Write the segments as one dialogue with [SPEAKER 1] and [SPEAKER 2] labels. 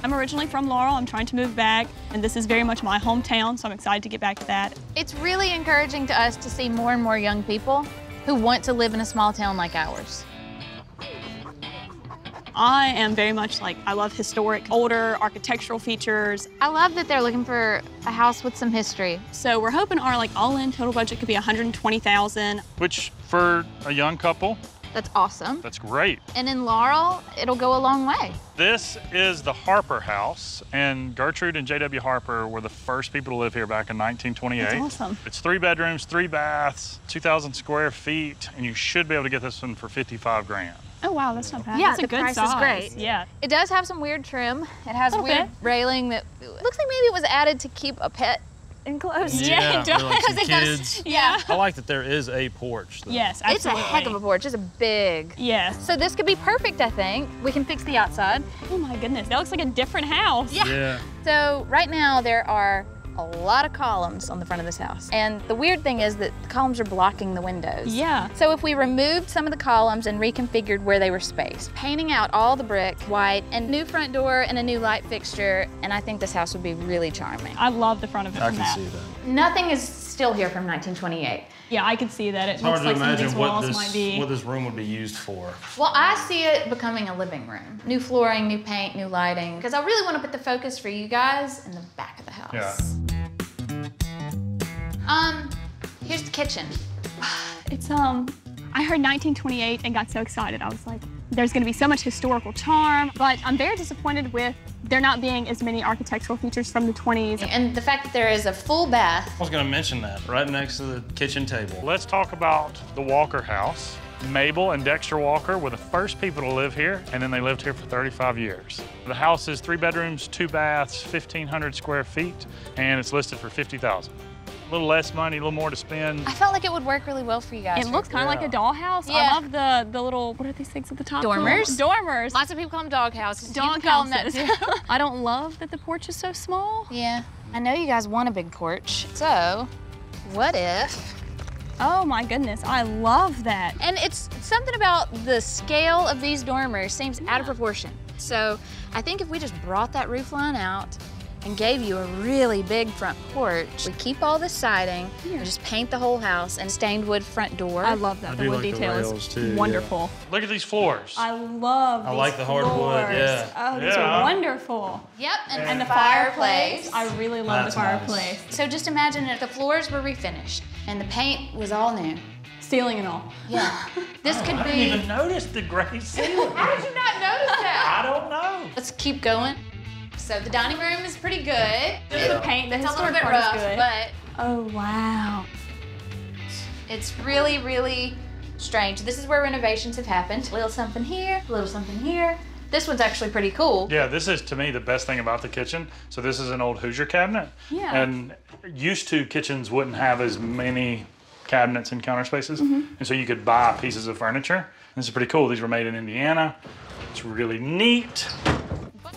[SPEAKER 1] I'm originally from Laurel. I'm trying to move back, and this is very much my hometown, so I'm excited to get back to that.
[SPEAKER 2] It's really encouraging to us to see more and more young people who want to live in a small town like ours.
[SPEAKER 1] I am very much like, I love historic, older architectural features.
[SPEAKER 2] I love that they're looking for a house with some history.
[SPEAKER 1] So we're hoping our all-in total budget could be $120,000.
[SPEAKER 3] Which for a young couple,
[SPEAKER 2] That's awesome.
[SPEAKER 3] that's great.
[SPEAKER 2] And in Laurel, it'll go a long way.
[SPEAKER 3] This is the Harper House, and Gertrude and J.W. Harper were the first people to live here back in 1928.
[SPEAKER 1] That's awesome.
[SPEAKER 3] It's 3 bedrooms, 3 baths, 2,000 square feet, and you should be able to get this one for 55 grand.
[SPEAKER 1] Oh, wow, that's not bad.
[SPEAKER 2] Yeah,
[SPEAKER 1] that's a
[SPEAKER 2] the
[SPEAKER 1] good
[SPEAKER 2] price
[SPEAKER 1] size.
[SPEAKER 2] is great.
[SPEAKER 1] Yeah.
[SPEAKER 2] It does have some weird trim. It has a
[SPEAKER 1] Little
[SPEAKER 2] weird
[SPEAKER 1] bit.
[SPEAKER 2] railing that looks like maybe it was added to keep a pet enclosed.
[SPEAKER 1] Yeah, it does.
[SPEAKER 4] for, like, some
[SPEAKER 2] Because it does-
[SPEAKER 4] kids.
[SPEAKER 2] yeah.
[SPEAKER 4] I like that there is a porch, though.
[SPEAKER 1] Yes,
[SPEAKER 2] It's a
[SPEAKER 1] absolutely.
[SPEAKER 2] heck of a porch. It's a big.
[SPEAKER 1] Yes.
[SPEAKER 2] So this could be perfect, I think. We can fix the outside.
[SPEAKER 1] Oh my goodness, that looks like a different house.
[SPEAKER 2] Yeah. So right now there are a lot of columns on the front of this house. And the weird thing is that the columns are blocking the windows.
[SPEAKER 1] Yeah.
[SPEAKER 2] So if we removed some of the columns and reconfigured where they were spaced, painting out all the brick white and new front door and a new light fixture, and I think this house would be really charming.
[SPEAKER 1] I love the front of it
[SPEAKER 4] I
[SPEAKER 1] from
[SPEAKER 4] can
[SPEAKER 1] that.
[SPEAKER 4] see that.
[SPEAKER 2] Nothing is still here from 1928.
[SPEAKER 1] Yeah, I can see that. It
[SPEAKER 4] It's
[SPEAKER 1] looks
[SPEAKER 4] hard to
[SPEAKER 1] like some of these
[SPEAKER 4] imagine what
[SPEAKER 1] walls might be.
[SPEAKER 4] this room would be used for.
[SPEAKER 2] Well, I see it becoming a living room. New flooring, new paint, new lighting. Because I really want to put the focus for you guys in the back of the house.
[SPEAKER 3] Yeah.
[SPEAKER 2] Here's the kitchen.
[SPEAKER 1] It's I heard 1928 and got so excited. I was like, there's gonna be so much historical charm, but I'm very disappointed with there not being as many architectural features from the 20s.
[SPEAKER 2] And the fact that there is a full bath.
[SPEAKER 4] I was going to mention that, right next to the kitchen table.
[SPEAKER 3] Let's talk about the Walker house. Mabel and Dexter Walker were the first people to live here, and then they lived here for 35 years. The house is 3 bedrooms, 2 baths, 1,500 square feet, and it's listed for $50,000. A little less money, a little more to spend.
[SPEAKER 2] I felt like it would work really well for you guys.
[SPEAKER 1] It looks kind of like a dollhouse.
[SPEAKER 2] Yeah.
[SPEAKER 1] I love the little, what are these things at the top?
[SPEAKER 2] Dormers.
[SPEAKER 1] Dormers.
[SPEAKER 2] Lots of people call them dog houses. You
[SPEAKER 1] Dog
[SPEAKER 2] can call them that
[SPEAKER 1] houses.
[SPEAKER 2] too.
[SPEAKER 1] I don't love that the porch is so small.
[SPEAKER 2] Yeah. I know you guys want a big porch. So, what if?
[SPEAKER 1] Oh my goodness, I love that.
[SPEAKER 2] And it's something about the scale of these dormers seems out of proportion. So, I think if we just brought that roof line out and gave you a really big front porch, we keep all the siding, we just paint the whole house and stained wood front door.
[SPEAKER 1] I love that.
[SPEAKER 4] I
[SPEAKER 1] The
[SPEAKER 4] do
[SPEAKER 1] wood
[SPEAKER 4] like the
[SPEAKER 1] detail
[SPEAKER 4] rails
[SPEAKER 1] is
[SPEAKER 4] too, yeah.
[SPEAKER 1] wonderful.
[SPEAKER 3] Look at these floors.
[SPEAKER 1] I love
[SPEAKER 4] I
[SPEAKER 1] these
[SPEAKER 4] like the hardwood,
[SPEAKER 1] floors.
[SPEAKER 4] yeah.
[SPEAKER 1] Oh, these
[SPEAKER 3] Yeah.
[SPEAKER 1] are wonderful.
[SPEAKER 2] Yep,
[SPEAKER 1] And the fireplace. I really love
[SPEAKER 4] That's
[SPEAKER 1] the
[SPEAKER 4] nice.
[SPEAKER 1] fireplace.
[SPEAKER 2] So just imagine if the floors were refinished and the paint was all new.
[SPEAKER 1] Ceiling and all.
[SPEAKER 2] Yeah. This could
[SPEAKER 3] I
[SPEAKER 2] be.
[SPEAKER 3] didn't even notice the gray ceiling.
[SPEAKER 2] How did you not notice that?
[SPEAKER 3] I don't know.
[SPEAKER 2] Let's keep going. So the dining room is pretty good.
[SPEAKER 1] Just the paint, the
[SPEAKER 2] It's a little
[SPEAKER 1] historic
[SPEAKER 2] bit
[SPEAKER 1] part
[SPEAKER 2] rough,
[SPEAKER 1] is good.
[SPEAKER 2] but
[SPEAKER 1] Oh, wow.
[SPEAKER 2] it's really, really strange. This is where renovations have happened. A little something here, a little something here. This one's actually pretty cool.
[SPEAKER 3] Yeah, this is, to me, the best thing about the kitchen. So this is an old Hoosier cabinet.
[SPEAKER 1] Yeah.
[SPEAKER 3] And used to, kitchens wouldn't have as many cabinets and counter spaces.
[SPEAKER 1] Mm-hmm.
[SPEAKER 3] And so you could buy pieces of furniture. This is pretty cool. These were made in Indiana. It's really neat.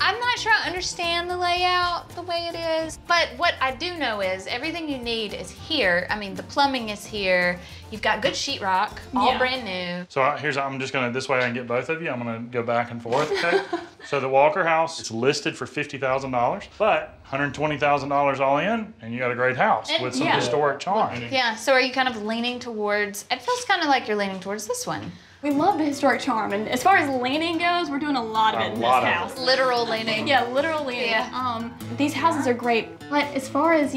[SPEAKER 2] I'm not sure I understand the layout the way it is, but what I do know is everything you need is here. I mean, the plumbing is here. You've got good sheetrock, all
[SPEAKER 1] Yeah.
[SPEAKER 2] brand new.
[SPEAKER 3] So I'm just gonna, this way I can get both of you. I'm gonna go back and forth, okay? So the Walker house, it's listed for $50,000, but $120,000 all in, and you got a great house
[SPEAKER 2] And-
[SPEAKER 3] with some
[SPEAKER 1] yeah.
[SPEAKER 3] historic charm.
[SPEAKER 2] Yeah, so are you kind of leaning towards, it feels kind of like you're leaning towards this one.
[SPEAKER 1] We love the historic charm, and as far as leaning goes, we're doing a lot of it in this
[SPEAKER 3] lot of it.
[SPEAKER 1] house.
[SPEAKER 2] Literal leaning.
[SPEAKER 1] Yeah, literal leaning.
[SPEAKER 2] Yeah.
[SPEAKER 1] These houses are great, but as far as,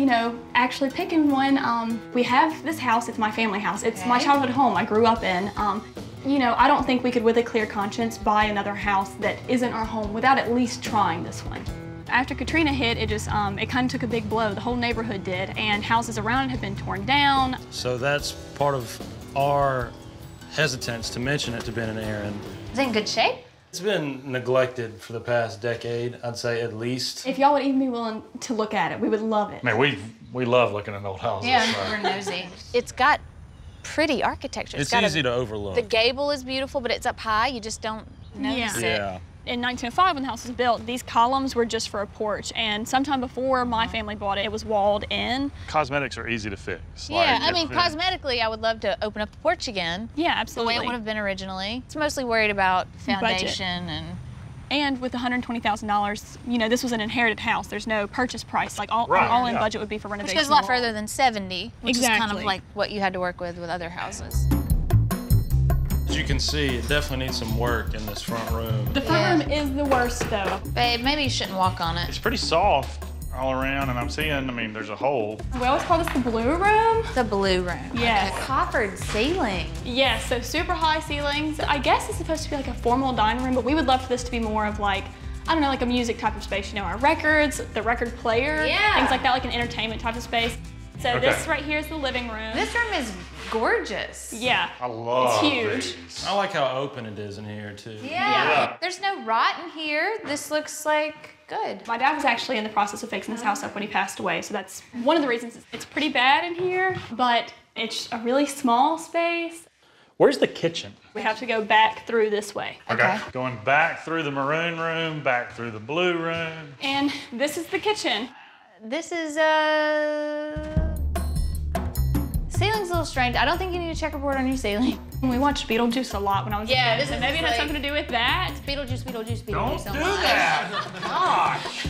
[SPEAKER 1] actually picking one, we have this house, it's my family house. It's my
[SPEAKER 2] Okay.
[SPEAKER 1] childhood home I grew up in. I don't think we could, with a clear conscience, buy another house that isn't our home without at least trying this one. After Katrina hit, it kind of took a big blow. The whole neighborhood did, and houses around it have been torn down.
[SPEAKER 4] So that's part of our hesitance to mention it to Ben and Aaron.
[SPEAKER 2] Is it in good shape?
[SPEAKER 4] It's been neglected for the past decade, I'd say at least.
[SPEAKER 1] If y'all would even be willing to look at it, we would love it.
[SPEAKER 3] Man, we love looking at old houses.
[SPEAKER 2] Yeah,
[SPEAKER 3] so.
[SPEAKER 2] we're nosy. It's got pretty architecture.
[SPEAKER 4] It's
[SPEAKER 2] got
[SPEAKER 4] easy to overlook.
[SPEAKER 2] The gable is beautiful, but it's up high. You just don't notice it.
[SPEAKER 4] Yeah.
[SPEAKER 1] In 1905, when the house was built, these columns were just for a porch, and sometime before my family bought it, it was walled in.
[SPEAKER 3] Cosmetics are easy to fix.
[SPEAKER 2] Yeah,
[SPEAKER 3] Like,
[SPEAKER 2] I mean,
[SPEAKER 3] if-
[SPEAKER 2] cosmetically, I would love to open up the porch again.
[SPEAKER 1] Yeah,
[SPEAKER 2] The way
[SPEAKER 1] absolutely.
[SPEAKER 2] it would have been originally. It's mostly worried about foundation and
[SPEAKER 1] And with $120,000, you know, this was an inherited house. There's no purchase price. Like all-in budget would be for renovation.
[SPEAKER 2] Which goes a lot further than 70, which is kind of
[SPEAKER 1] Exactly.
[SPEAKER 2] like what you had to work with other houses.
[SPEAKER 4] As you can see, it definitely needs some work in this front room.
[SPEAKER 1] The front room is the worst, though.
[SPEAKER 2] Babe, maybe you shouldn't walk on it.
[SPEAKER 3] It's pretty soft all around, and I'm seeing, I mean, there's a hole.
[SPEAKER 1] We always call this the blue room.
[SPEAKER 2] The blue room.
[SPEAKER 1] Yes.
[SPEAKER 2] Okay. Coppered ceiling.
[SPEAKER 1] Yes, so super high ceilings. I guess it's supposed to be like a formal dining room, but we would love for this to be more of like, I don't know, like a music type of space. You know, our records, the record player, things like that, like an entertainment type of space. So this right here is the living room.
[SPEAKER 2] This room is gorgeous.
[SPEAKER 1] Yeah.
[SPEAKER 3] I love
[SPEAKER 1] It's huge.
[SPEAKER 3] these.
[SPEAKER 4] I like how open it is in here, too.
[SPEAKER 2] Yeah. There's no rot in here. This looks like good.
[SPEAKER 1] My dad was actually in the process of fixing this house up when he passed away, so that's one of the reasons it's pretty bad in here, but it's a really small space.
[SPEAKER 3] Where's the kitchen?
[SPEAKER 1] We have to go back through this way.
[SPEAKER 3] Okay. Going back through the maroon room, back through the blue room.
[SPEAKER 1] And this is the kitchen.
[SPEAKER 2] This is ceiling's a little strange. I don't think you need a checkerboard on your ceiling.
[SPEAKER 1] We watched Beetlejuice a lot when I was a kid,
[SPEAKER 2] this
[SPEAKER 1] so
[SPEAKER 2] is
[SPEAKER 1] maybe it
[SPEAKER 2] like-
[SPEAKER 1] has something to do with that.
[SPEAKER 2] Beetlejuice.
[SPEAKER 3] Don't
[SPEAKER 2] Don't
[SPEAKER 3] do that. Gosh.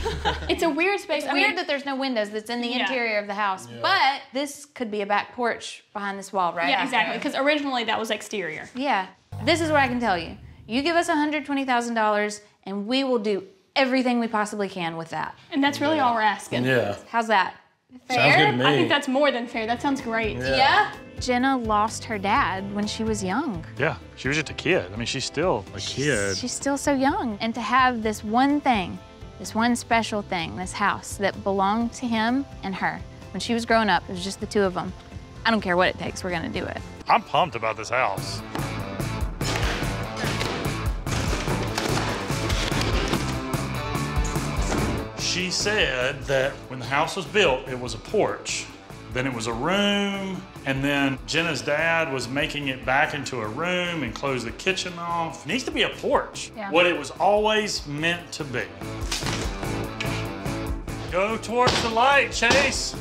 [SPEAKER 1] It's a weird space.
[SPEAKER 2] It's weird that there's no windows that's in the
[SPEAKER 1] Yeah.
[SPEAKER 2] interior of the house, but this could be a back porch behind this wall, right?
[SPEAKER 1] Yeah, exactly, because originally that was exterior.
[SPEAKER 2] Yeah. This is what I can tell you. You give us $120,000 and we will do everything we possibly can with that.
[SPEAKER 1] And that's really all we're asking.
[SPEAKER 4] Yeah.
[SPEAKER 2] How's that?
[SPEAKER 4] Sounds good to me.
[SPEAKER 1] I think that's more than fair. That sounds great.
[SPEAKER 2] Yeah? Jenna lost her dad when she was young.
[SPEAKER 3] Yeah, she was just a kid. I mean, she's still a kid.
[SPEAKER 2] She's still so young. And to have this one thing, this one special thing, this house that belonged to him and her. When she was growing up, it was just the two of them. I don't care what it takes, we're gonna do it.
[SPEAKER 3] I'm pumped about this house. She said that when the house was built, it was a porch, then it was a room, and then Jenna's dad was making it back into a room and closed the kitchen off. It needs to be a porch, what it was always meant to be. Go towards the light, Chase.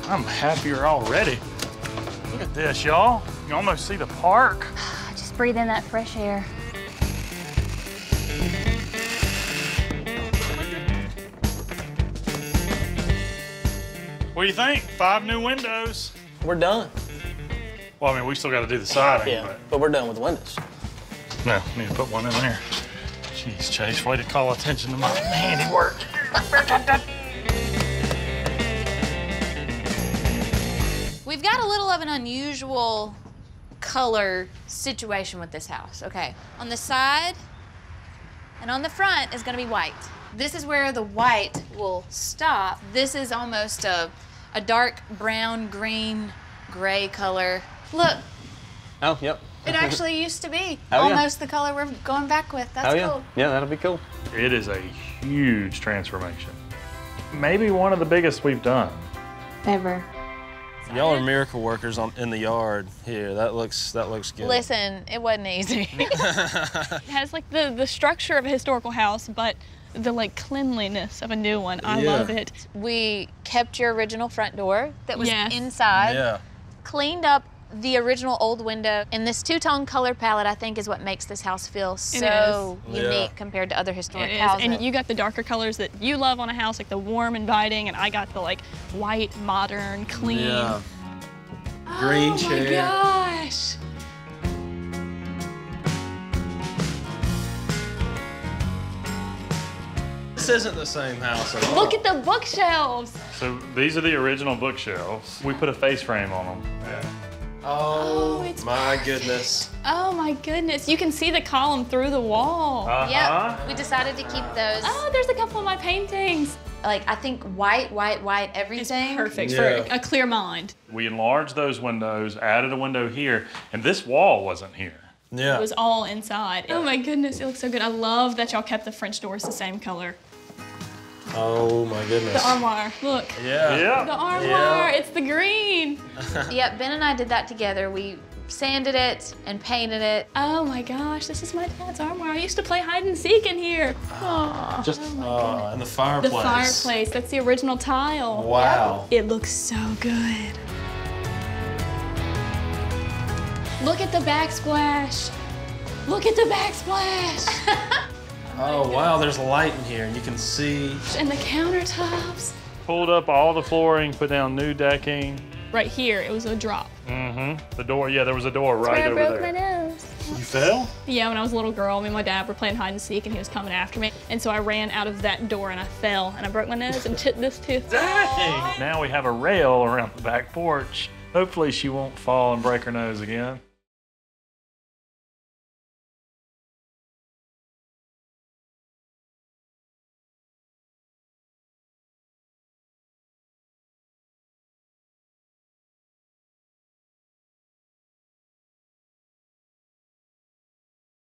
[SPEAKER 3] I'm happier already. Look at this, y'all. You can almost see the park.
[SPEAKER 2] Just breathe in that fresh air.
[SPEAKER 3] What do you think? 5 new windows.
[SPEAKER 5] We're done.
[SPEAKER 3] Well, I mean, we still got to do the siding,
[SPEAKER 5] Yeah, but we're done with the windows.
[SPEAKER 3] no, need to put one in there. Jeez, Chase, way to call attention to my handiwork.
[SPEAKER 2] We've got a little of an unusual color situation with this house. Okay, on the side and on the front is gonna be white. This is where the white will stop. This is almost a dark brown, green, gray color. Look,
[SPEAKER 5] Oh, yep.
[SPEAKER 2] it actually used to be
[SPEAKER 5] Oh, yeah.
[SPEAKER 2] almost the color we're going back with. That's
[SPEAKER 5] Oh, yeah.
[SPEAKER 2] cool.
[SPEAKER 5] Yeah, that'll be cool.
[SPEAKER 3] It is a huge transformation. Maybe one of the biggest we've done.
[SPEAKER 2] Ever.
[SPEAKER 4] Y'all are miracle workers in the yard here. That looks good.
[SPEAKER 2] Listen, it wasn't easy.
[SPEAKER 1] It has like the structure of a historical house, but the like cleanliness of a new one. I
[SPEAKER 4] Yeah.
[SPEAKER 1] love it.
[SPEAKER 2] We kept your original front door that was
[SPEAKER 1] Yes.
[SPEAKER 2] inside.
[SPEAKER 4] Yeah.
[SPEAKER 2] Cleaned up the original old window. And this two-tone color palette, I think, is what makes this house feel so
[SPEAKER 4] is.
[SPEAKER 2] unique
[SPEAKER 4] Yeah.
[SPEAKER 2] compared to other historic
[SPEAKER 1] It is.
[SPEAKER 2] houses.
[SPEAKER 1] And you got the darker colors that you love on a house, like the warm, inviting, and I got the like white, modern, clean.
[SPEAKER 4] Yeah. Green chair.
[SPEAKER 1] Oh my gosh.
[SPEAKER 4] This isn't the same house at all.
[SPEAKER 1] Look at the bookshelves.
[SPEAKER 3] So these are the original bookshelves. We put a face frame on them.
[SPEAKER 4] Oh,
[SPEAKER 1] it's
[SPEAKER 4] my goodness.
[SPEAKER 1] Oh my goodness. You can see the column through the wall.
[SPEAKER 2] Yep, we decided to keep those.
[SPEAKER 1] Oh, there's a couple of my paintings.
[SPEAKER 2] Like, I think white, everything.
[SPEAKER 1] Perfect
[SPEAKER 4] Yeah.
[SPEAKER 1] for a clear mind.
[SPEAKER 3] We enlarged those windows, added a window here, and this wall wasn't here.
[SPEAKER 4] Yeah.
[SPEAKER 1] It was all inside. Oh my goodness, it looks so good. I love that y'all kept the French doors the same color.
[SPEAKER 4] Oh my goodness.
[SPEAKER 1] The armoire, look.
[SPEAKER 4] Yeah.
[SPEAKER 1] The armoire, it's the green.
[SPEAKER 2] Yep, Ben and I did that together. We sanded it and painted it.
[SPEAKER 1] Oh my gosh, this is my dad's armoire. I used to play hide and seek in here. Oh,
[SPEAKER 4] Just and the
[SPEAKER 1] the
[SPEAKER 4] fireplace.
[SPEAKER 1] fireplace, that's the original tile.
[SPEAKER 4] Wow.
[SPEAKER 1] It looks so good. Look at the backsplash. Look at the backsplash.
[SPEAKER 4] Oh, wow, there's light in here. You can see.
[SPEAKER 1] And the countertops.
[SPEAKER 3] Pulled up all the flooring, put down new decking.
[SPEAKER 1] Right here, it was a drop.
[SPEAKER 3] The door, yeah, there was a door right over
[SPEAKER 2] Broke
[SPEAKER 3] there.
[SPEAKER 2] my nose.
[SPEAKER 3] You fell?
[SPEAKER 1] Yeah, when I was a little girl, me and my dad were playing hide and seek and he was coming after me. And so I ran out of that door and I fell and I broke my nose and chipped this tooth.
[SPEAKER 3] Dang! Now we have a rail around the back porch. Hopefully she won't fall and break her nose again.